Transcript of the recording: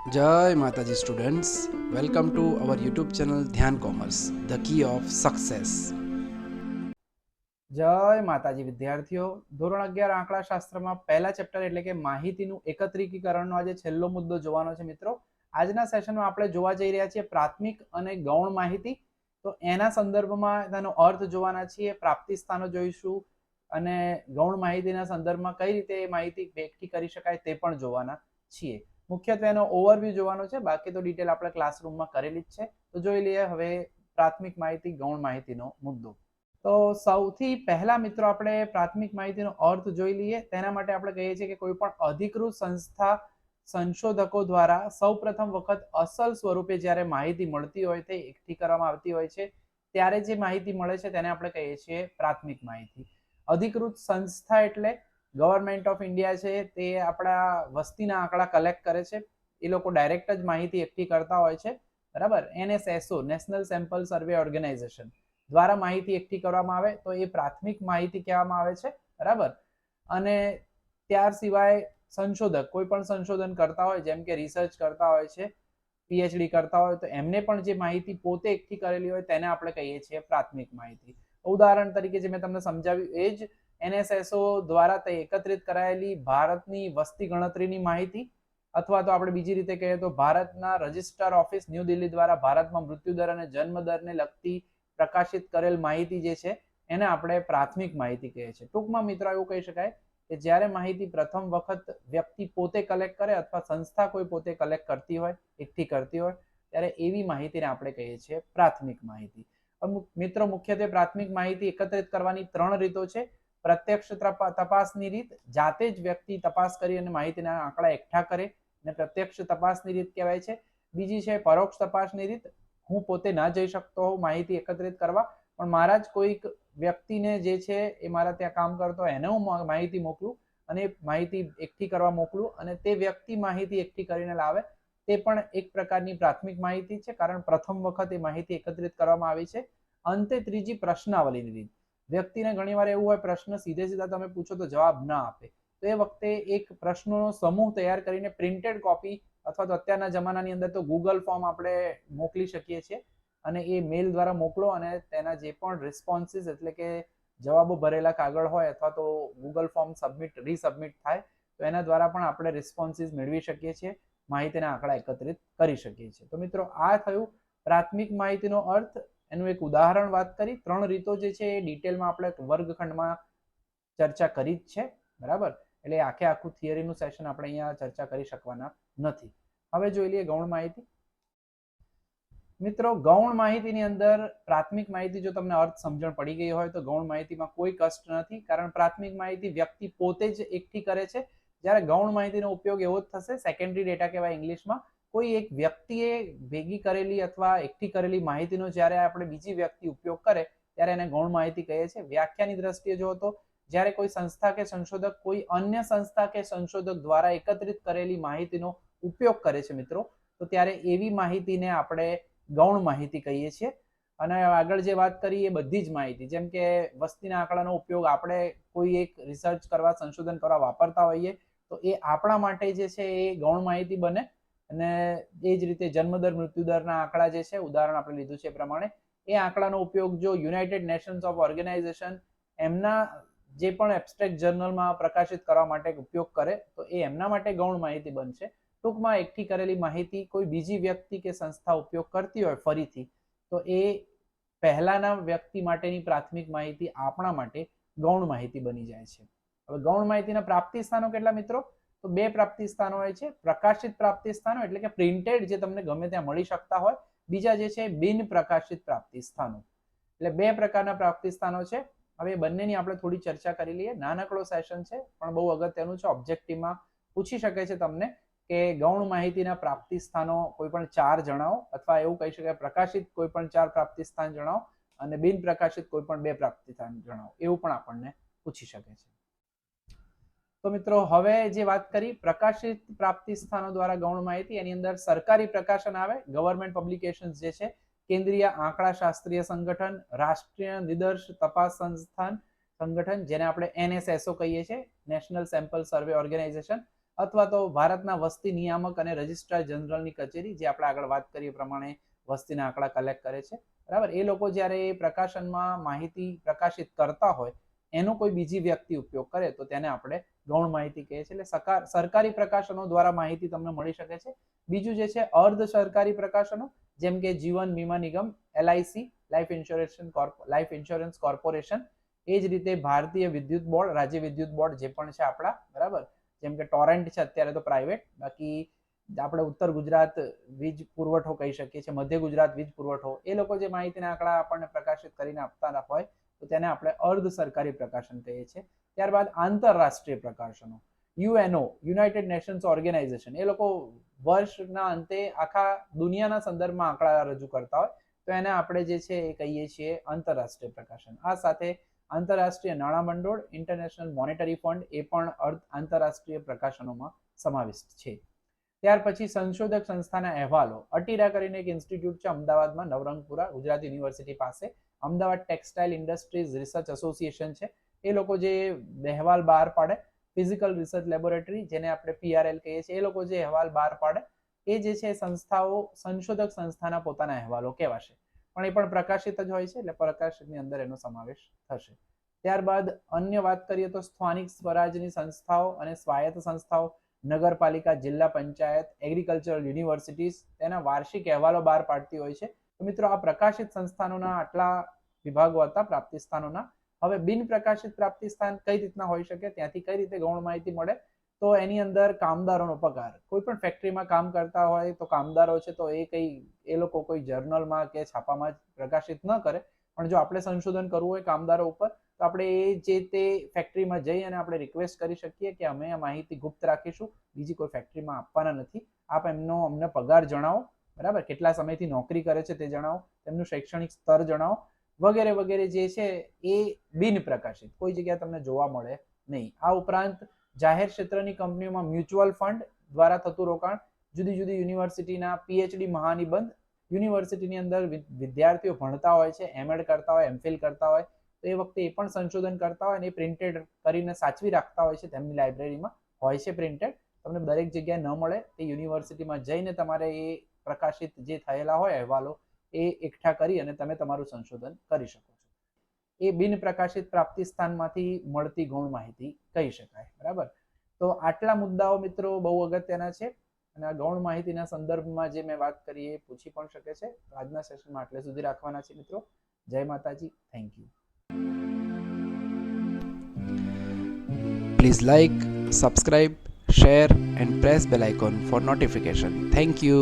जय माताजी students, welcome to our YouTube channel Dhyan commerce, the key of success. જય માતાજી વિદ્યાર્થીઓ, ધોરણ 11 આંકડાશાસ્ત્રમાં પહેલા ચેપ્ટર એટલે કે માહિતીનું એકત્રીકરણનો આજે છેલ્લો મુદ્દો જોવાનો છે મિત્રો. આજના સેશનમાં આપણે જોવા જઈ રહ્યા છીએ પ્રાથમિક અને ગૌણ માહિતી. તો એના સંદર્ભમાં તેનો અર્થ જોવાના છીએ, પ્રાપ્તિ સ્થાનો જોઈશું અને ગૌણ માહિતીના સંદર્ભમાં કઈ રીતે એ માહિતી એકઠી કરી શકાય તે પણ જોવાના છીએ. મુખ્યત્વે એનો ઓવરવ્યૂ જોવાનો છે, બાકી તો ડિટેલ આપણે ક્લાસરૂમમાં કરેલી જ છે. તો જોઈ લઈએ હવે પ્રાથમિક માહિતી ગૌણ માહિતીનો મુદ્દો. તો સૌથી પહેલા મિત્રો આપણે પ્રાથમિક માહિતીનો અર્થ જોઈ લઈએ. તેના માટે આપણે કહીએ છીએ કે કોઈ પણ અધિકૃત સંસ્થા સંશોધકો દ્વારા સૌપ્રથમ વખત અસલ સ્વરૂપે જ્યારે માહિતી મળતી હોય તે એકઠી કરવામાં આવતી હોય છે, ત્યારે જે માહિતી મળે છે તેને આપણે કહીએ છીએ પ્રાથમિક માહિતી. અધિકૃત સંસ્થા એટલે ગવર્મેન્ટ ઓફ ઇન્ડિયા છે, તે આપણા વસ્તીના આંકડા કલેક્ટ કરે છે. એ લોકો ડાયરેક્ટ જ માહિતી એકઠી કરતા હોય છે, બરાબર. NSSO નેશનલ સેમ્પલ સર્વે ઓર્ગેનાઇઝેશન દ્વારા માહિતી એકઠી કરવામાં આવે તો એ પ્રાથમિક માહિતી કહેવામાં આવે છે, બરાબર. અને ત્યાર સિવાય સંશોધક કોઈ પણ સંશોધન કરતા હોય, જેમ કે રિસર્ચ કરતા હોય છે, PhD કરતા હોય, તો એમને પણ જે માહિતી પોતે એકઠી કરેલી હોય તેને આપણે કહીએ છીએ પ્રાથમિક માહિતી. ઉદાહરણ તરીકે જે મેં તમને સમજાવ્યું એ જ NSSO દ્વારા તે એકત્રિત કરાયેલી ભારતની વસ્તી ગણતરીની માહિતી, અથવા તો આપણે બીજી રીતે કહીએ તો ભારતના રજિસ્ટ્રાર ઓફિસ ન્યૂ દિલ્હી દ્વારા ભારતમાં મૃત્યુદર અને જન્મદરને લગતી પ્રકાશિત કરેલ માહિતી જે છે એને આપણે પ્રાથમિક માહિતી કહીએ છીએ. ટૂંકમાં મિત્રો એવું કહી શકાય કે જ્યારે માહિતી પ્રથમ વખત વ્યક્તિ પોતે કલેક્ટ કરે અથવા સંસ્થા કોઈ પોતે કલેક્ટ કરતી હોય, એકઠી કરતી હોય, ત્યારે એવી માહિતીને આપણે કહીએ છીએ પ્રાથમિક માહિતી. મિત્રો મુખ્યત્વે પ્રાથમિક માહિતી એકત્રિત કરવાની 3 રીતો છે. પ્રત્યક્ષ તપાસની રીત, જાતે જ વ્યક્તિ તપાસ કરી અને માહિતીના આંકડા એકઠા કરે અને પ્રત્યક્ષ તપાસની રીત કહેવાય છે. બીજી છે પરોક્ષ તપાસની રીત, હું પોતે ના જઈ શકતો હોઉં માહિતી એકત્રિત કરવા, પણ મારા જ કોઈક વ્યક્તિને જે છે એ મારા ત્યાં કામ કરતો એને હું માહિતી મોકલું અને માહિતી એકઠી કરવા મોકલું અને તે વ્યક્તિ માહિતી એકઠી કરીને લાવે, તે પણ એક પ્રકારની પ્રાથમિક માહિતી છે, કારણ પ્રથમ વખત એ માહિતી એકત્રિત કરવામાં આવી છે. અંતે ત્રીજી પ્રશ્નાવલીની રીત, વ્યક્તિને ઘણીવાર એવું હોય પ્રશ્ન સીધે સીધા તમે પૂછો તો જવાબ ના આપે, તો એ વખતે એક પ્રશ્નોનો સમૂહ તૈયાર કરીને પ્રિન્ટેડ કોપી અથવા તો અત્યારના જમાનાની અંદર તો ગૂગલ ફોર્મ આપણે મોકલી શકીએ છીએ અને એ મેલ દ્વારા મોકલો અને તેના જે પણ રિસ્પોન્સીસ એટલે કે જવાબો ભરેલા કાગળ હોય અથવા તો ગૂગલ ફોર્મ રીસબમિટ થાય તો એના દ્વારા પણ આપણે રિસ્પોન્સીસ મેળવી શકીએ છીએ, માહિતીના આંકડા એકત્રિત કરી શકીએ છીએ. તો મિત્રો આ થયું પ્રાથમિક માહિતીનો અર્થ. એનું એક ઉદાહરણ વાત કરી. 3 રીતો જે છે એ ડિટેલમાં આપણે વર્ગખંડમાં ચર્ચા કરી જ છે, બરાબર. એટલે આખું થિયરીનું સેશન આપણે અહીંયા ચર્ચા કરી શકવાના નથી. હવે જોઈ લઈએ ગૌણ માહિતી. મિત્રો ગૌણ માહિતીની અંદર પ્રાથમિક માહિતી જો તમને અર્થ સમજણ પડી ગઈ હોય તો ગૌણ માહિતીમાં કોઈ કષ્ટ નથી, કારણ પ્રાથમિક માહિતી વ્યક્તિ પોતે જ એકઠી કરે છે, જ્યારે ગૌણ માહિતીનો ઉપયોગ એવો જ થશે, સેકન્ડરી ડેટા કહેવાય ઇંગ્લિશમાં. કોઈ એક વ્યક્તિએ ભેગી કરેલી અથવા એકઠી કરેલી માહિતીનો જ્યારે આપણે બીજી વ્યક્તિ ઉપયોગ કરે ત્યારે એને ગૌણ માહિતી કહીએ છીએ. વ્યાખ્યાની દ્રષ્ટિએ જો તો જ્યારે કોઈ સંસ્થા કે સંશોધક કોઈ અન્ય સંસ્થા કે સંશોધક દ્વારા એકત્રિત કરેલી માહિતીનો ઉપયોગ કરે છે મિત્રો, તો ત્યારે એવી માહિતીને આપણે ગૌણ માહિતી કહીએ છીએ. અને આગળ જે વાત કરી એ બધી જ માહિતી, જેમ કે વસ્તીના આંકડાનો ઉપયોગ આપણે કોઈ એક રિસર્ચ કરવા, સંશોધન કરવા વાપરતા હોઈએ તો એ આપણા માટે જે છે એ ગૌણ માહિતી બને. અને એ જ રીતે જન્મદર મૃત્યુદરના આંકડા જે છે, ઉદાહરણ આપણે લીધું છે એ પ્રમાણે, એ આંકડાનો ઉપયોગ જો યુનાઇટેડ નેશન્સ ઓફ ઓર્ગેનાઇઝેશન એમના જે પણ એબ્સ્ટ્રેક્ટ જર્નલમાં પ્રકાશિત કરવા માટે ઉપયોગ કરે તો એ એમના માટે ગૌણ માહિતી બનશે. ટૂંકમાં એકઠી કરેલી માહિતી કોઈ બીજી વ્યક્તિ કે સંસ્થા ઉપયોગ કરતી હોય ફરીથી, તો એ પહેલાના વ્યક્તિ માટેની પ્રાથમિક માહિતી આપણા માટે ગૌણ માહિતી બની જાય છે. હવે ગૌણ માહિતીના પ્રાપ્તિ સ્થાનો કેટલા મિત્રો? તો 2 પ્રાપ્તિ સ્થાનો હોય છે. પ્રકાશિત પ્રાપ્તિ સ્થાનો એટલે કે પ્રિન્ટેડ, જે તમને ગમે ત્યાં મળી શકતા હોય. બીજા જે છે બિન પ્રકાશિત પ્રાપ્તિ સ્થાનો. એટલે 2 પ્રકારના પ્રાપ્તિ સ્થાનો છે. હવે બંનેની આપણે થોડી ચર્ચા કરી લઈએ. નાનકડો સેશન છે પણ બહુ અગત્યનું છે. ઓબ્જેક્ટિવમાં પૂછી શકે છે તમને કે ગૌણ માહિતીના પ્રાપ્તિ સ્થાનો કોઈ પણ 4 જણાવો, અથવા એવું કહી શકાય પ્રકાશિત કોઈ પણ 4 પ્રાપ્તિ સ્થાન જણાવો અને બિન પ્રકાશિત કોઈ પણ 2 પ્રાપ્તિ સ્થાન જણાવો, એવું પણ આપણને પૂછી શકે છે. તો મિત્રો હવે જે વાત કરી પ્રકાશિત પ્રાપ્તિ સ્થાનો દ્વારા ગૌણ માહિતી, એની અંદર સરકારી પ્રકાશન આવે, ગવર્મેન્ટ પબ્લિકેશન્સ જે છે, કેન્દ્રીય આંકડા શાસ્ત્રીય સંગઠન, રાષ્ટ્રીય નિદર્શ તપાસ સંસ્થાન સંગઠન જેને આપણે NSSO કહીએ છીએ, નેશનલ સેમ્પલ સર્વે ઓર્ગેનાઇઝેશન, અથવા તો ભારતના વસ્તી નિયામક અને રજિસ્ટ્રાર જનરલની કચેરી, જે આપણે આગળ વાત કરીએ પ્રમાણે વસ્તીના આંકડા કલેક્ટ કરે છે, બરાબર. એ લોકો જ્યારે પ્રકાશનમાં માહિતી પ્રકાશિત કરતા હોય એનો કોઈ બીજી વ્યક્તિ ઉપયોગ કરે તો તેને આપણે ગૌણ માહિતી કહીએ છીએ. એટલે સરકારી પ્રકાશનો દ્વારા માહિતી તમને મળી શકે છે. બીજું જે છે અર્ધ સરકારી પ્રકાશનો, જેમ કે જીવન વીમા નિગમ, LIC, લાઈફ ઇન્સ્યોરન્સ કોર્પોરેશન, એ જ રીતે ભારતીય વિદ્યુત બોર્ડ, રાજ્ય વિદ્યુત બોર્ડ જે પણ છે આપણા, બરાબર. જેમ કે ટોરેન્ટ છે અત્યારે તો પ્રાઇવેટ, બાકી આપણે ઉત્તર ગુજરાત વીજ પુરવઠો કહી શકીએ છીએ, મધ્ય ગુજરાત વીજ પુરવઠો, એ લોકો જે માહિતીના આંકડા આપણને પ્રકાશિત કરીને આપતા હોય તો તેને આપણે અર્ધ સરકારી પ્રકાશન કહીએ છીએ. ત્યારબાદ આંતરરાષ્ટ્રીય પ્રકાશનો, UNO, યુનાઇટેડ નેશન્સ ઓર્ગેનાઇઝેશન, એ લોકો વર્ષના અંતે આખા દુનિયાના સંદર્ભમાં આંકડા રજૂ કરતા હોય તો એને આપણે જે છે એ કહીએ છીએ આંતરરાષ્ટ્રીય પ્રકાશન. આ સાથે આંતરરાષ્ટ્રીય નાણામંડળ, ઇન્ટરનેશનલ મોનેટરી ફંડ, એ પણ આંતરરાષ્ટ્રીય પ્રકાશનોમાં સમાવિષ્ટ છે. ત્યાર પછી સંશોધક સંસ્થાના અહેવાલો, અટીરા કરીને એક ઇન્સ્ટિટ્યૂટ છે અમદાવાદમાં, નવરંગપુરા, ગુજરાત યુનિવર્સિટી પાસે. Ahmedabad textile industries research association છે, એ લોકો જે અહેવાલ બહાર પાડે, ફિઝિકલ રિસર્ચ લેબોરેટરી જેને આપણે PRL કહીએ છીએ, એ લોકો જે અહેવાલ બહાર પાડે એ જે છે સંસ્થાઓ સંશોધક સંસ્થાના પોતાના અહેવાલો કહેવાશે, પણ એ પણ પ્રકાશિત જ હોય છે, એટલે પ્રકાશિતની અંદર એનો સમાવેશ થશે. ત્યારબાદ અન્ય વાત કરીએ તો સ્થાનિક સ્વરાજની સંસ્થાઓ અને સ્વાયત્ત સંસ્થાઓ, નગરપાલિકા, જિલ્લા પંચાયત, એગ્રીકલ્ચરલ યુનિવર્સિટીઝ તેના વાર્ષિક અહેવાલો બહાર પાડતી હોય છે. તો મિત્રો આ પ્રકાશિત સંસ્થાનોના આટલા વિભાગો હતા પ્રાપ્તિ સ્થાનોના. હવે બિન પ્રકાશિત પ્રાપ્તિ સ્થાન કઈ રીતના હોઈ શકે, ત્યાંથી કઈ રીતે ગૌણ માહિતી મળે, તો એની અંદર કામદારોનો પગાર, કોઈ પણ ફેક્ટરીમાં કામ કરતા હોય તો કામદારો છે તો એ લોકો કોઈ જર્નલમાં કે છાપામાં પ્રકાશિત ન કરે, પણ જો આપણે સંશોધન કરવું હોય કામદારો ઉપર તો આપણે એ જે તે ફેક્ટરીમાં જઈ અને આપણે રિક્વેસ્ટ કરી શકીએ કે અમે આ માહિતી ગુપ્ત રાખીશું, બીજી કોઈ ફેક્ટરીમાં આપવાના નથી, આપ અમને પગાર જણાવો, બરાબર, કેટલા સમયથી નોકરી કરે છે તે જણાવો, તેમનું શૈક્ષણિક સ્તર જણાવો, વગેરે વગેરે જે છે એ બિન પ્રકાશિત કોઈ જગ્યાએ તમને જોવા મળે નહીં. આ ઉપરાંત જાહેર ક્ષેત્રની કંપનીઓમાં મ્યુચ્યુઅલ ફંડ દ્વારા થતું રોકાણ, જુદી જુદી યુનિવર્સિટીના PhD મહાનિબંધ, યુનિવર્સિટીની અંદર વિદ્યાર્થીઓ ભણતા હોય છે, MAd કરતા હોય, MPhil કરતા હોય તો એ વખતે એ પણ સંશોધન કરતા હોય અને એ પ્રિન્ટેડ કરીને સાચવી રાખતા હોય છે, તેમની લાઇબ્રેરીમાં હોય છે પ્રિન્ટેડ, તમને દરેક જગ્યાએ ન મળે, તે યુનિવર્સિટીમાં જઈને તમારે એ પ્રકાશિત જે થયેલા હોય અહેવાલો એ એકઠા કરી અને તમે તમારું સંશોધન કરી શકો છો. એ બિન પ્રકાશિત પ્રાપ્તિ સ્થાનમાંથી મળતી ગૌણ માહિતી કહી શકાય, બરાબર. તો આટલા મુદ્દાઓ મિત્રો બહુ અગત્યના છે અને આ ગૌણ માહિતીના સંદર્ભમાં જે મેં વાત કરી એ પૂછી પણ શકે છે. આજના સેશનમાં આટલે સુધી રાખવાના છે મિત્રો. જય માતાજી, thank you. Please like, subscribe, share and press bell icon for notification. Thank you.